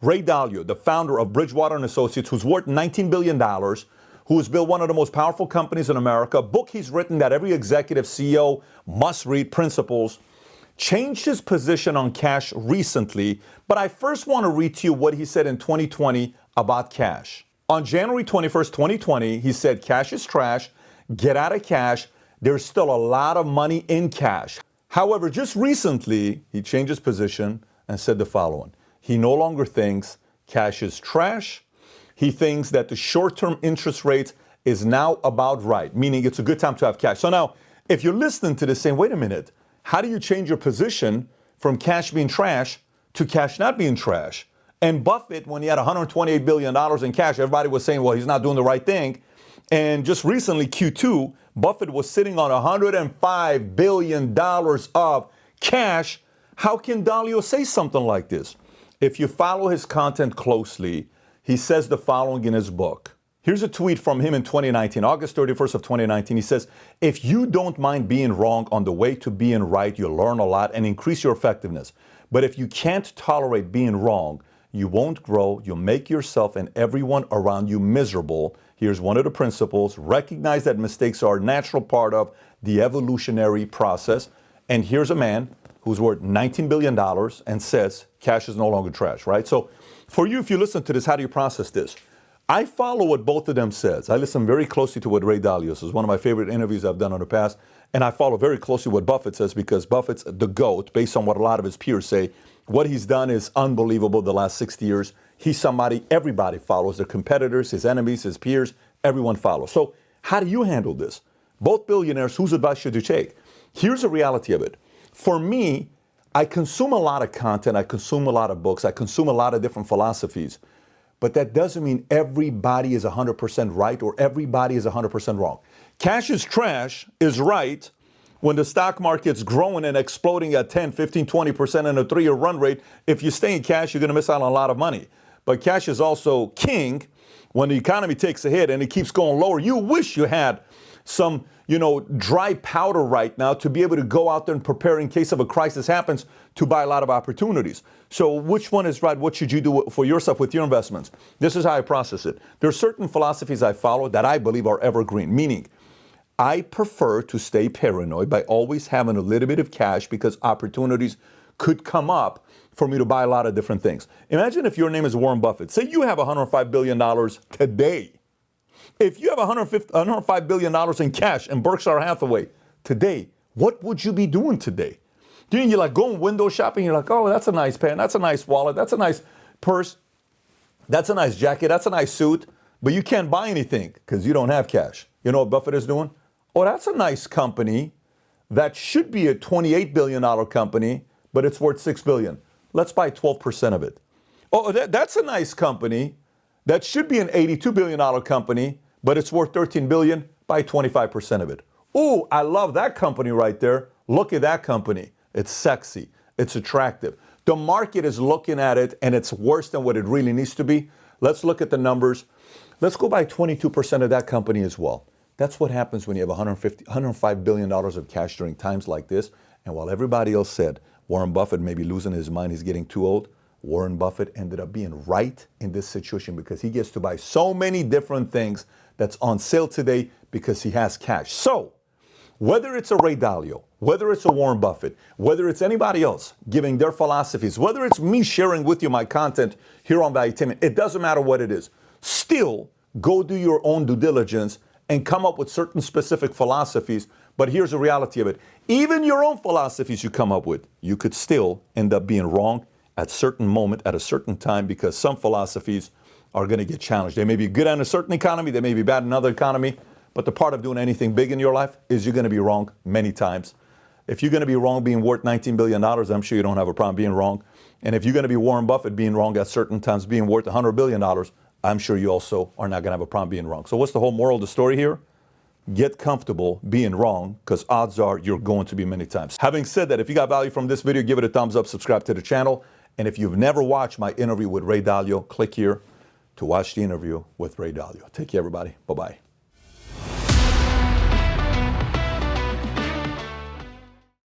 Ray Dalio, the founder of Bridgewater & Associates, who's worth $19 billion, who has built one of the most powerful companies in America, a book he's written that every executive CEO must read, Principles, changed his position on cash recently. But I first want to read to you what he said in 2020 about cash. On January 21st, 2020, he said, cash is trash, get out of cash, there's still a lot of money in cash. However, just recently, he changed his position and said the following. He no longer thinks cash is trash. He thinks that the short-term interest rate is now about right, meaning it's a good time to have cash. So now, if you're listening to this saying, wait a minute, how do you change your position from cash being trash to cash not being trash? And Buffett, when he had $128 billion in cash, everybody was saying, well, he's not doing the right thing. And just recently, Q2, Buffett was sitting on $105 billion of cash. How can Dalio say something like this? If you follow his content closely, he says the following in his book. Here's a tweet from him in 2019, August 31st of 2019. He says, if you don't mind being wrong on the way to being right, you'll learn a lot and increase your effectiveness. But if you can't tolerate being wrong, you won't grow, you'll make yourself and everyone around you miserable. Here's one of the principles. Recognize that mistakes are a natural part of the evolutionary process. And here's a man who's worth $19 billion and says cash is no longer trash, right? So for you, if you listen to this, how do you process this? I follow what both of them says. I listen very closely to what Ray Dalio says, one of my favorite interviews I've done in the past. And I follow very closely what Buffett says because Buffett's the GOAT based on what a lot of his peers say. What he's done is unbelievable the last 60 years. He's somebody everybody follows, their competitors, his enemies, his peers, everyone follows. So how do you handle this? Both billionaires, whose advice should you take? Here's the reality of it. For me, I consume a lot of content, I consume a lot of books, I consume a lot of different philosophies, but that doesn't mean everybody is 100% right or everybody is 100% wrong. Cash is trash is right when the stock market's growing and exploding at 10, 15, 20% in a 3-year run rate. If you stay in cash, you're going to miss out on a lot of money. But cash is also king when the economy takes a hit and it keeps going lower. You wish you had some, dry powder right now to be able to go out there and prepare in case of a crisis happens to buy a lot of opportunities. So which one is right? What should you do for yourself with your investments? This is how I process it. There are certain philosophies I follow that I believe are evergreen, meaning I prefer to stay paranoid by always having a little bit of cash because opportunities could come up for me to buy a lot of different things. Imagine if your name is Warren Buffett. Say you have $105 billion today. If you have $105 billion in cash in Berkshire Hathaway today, what would you be doing today? You're like going window shopping. You're like, oh, that's a nice pen. That's a nice wallet. That's a nice purse. That's a nice jacket. That's a nice suit. But you can't buy anything because you don't have cash. You know what Buffett is doing? Oh, that's a nice company. That should be a $28 billion company, but it's worth $6 billion. Let's buy 12% of it. Oh, that's a nice company. That should be an $82 billion company, but it's worth $13 billion. Buy 25% of it. Oh, I love that company right there. Look at that company. It's sexy. It's attractive. The market is looking at it, and it's worse than what it really needs to be. Let's look at the numbers. Let's go buy 22% of that company as well. That's what happens when you have $105 billion of cash during times like this. And while everybody else said Warren Buffett may be losing his mind, he's getting too old, Warren Buffett ended up being right in this situation because he gets to buy so many different things that's on sale today because he has cash. So whether it's a Ray Dalio, whether it's a Warren Buffett, whether it's anybody else giving their philosophies, whether it's me sharing with you my content here on Valuetainment, it doesn't matter what it is. Still, go do your own due diligence and come up with certain specific philosophies. But here's the reality of it. Even your own philosophies you come up with, you could still end up being wrong at a certain moment, at a certain time, because some philosophies are going to get challenged. They may be good in a certain economy, they may be bad in another economy, but the part of doing anything big in your life is you're going to be wrong many times. If you're going to be wrong being worth $19 billion, I'm sure you don't have a problem being wrong. And if you're going to be Warren Buffett being wrong at certain times, being worth $100 billion, I'm sure you also are not going to have a problem being wrong. So what's the whole moral of the story here? Get comfortable being wrong because odds are you're going to be many times. Having said that, if you got value from this video, give it a thumbs up, subscribe to the channel. And if you've never watched my interview with Ray Dalio, click here to watch the interview with Ray Dalio. Take care, everybody. Bye-bye.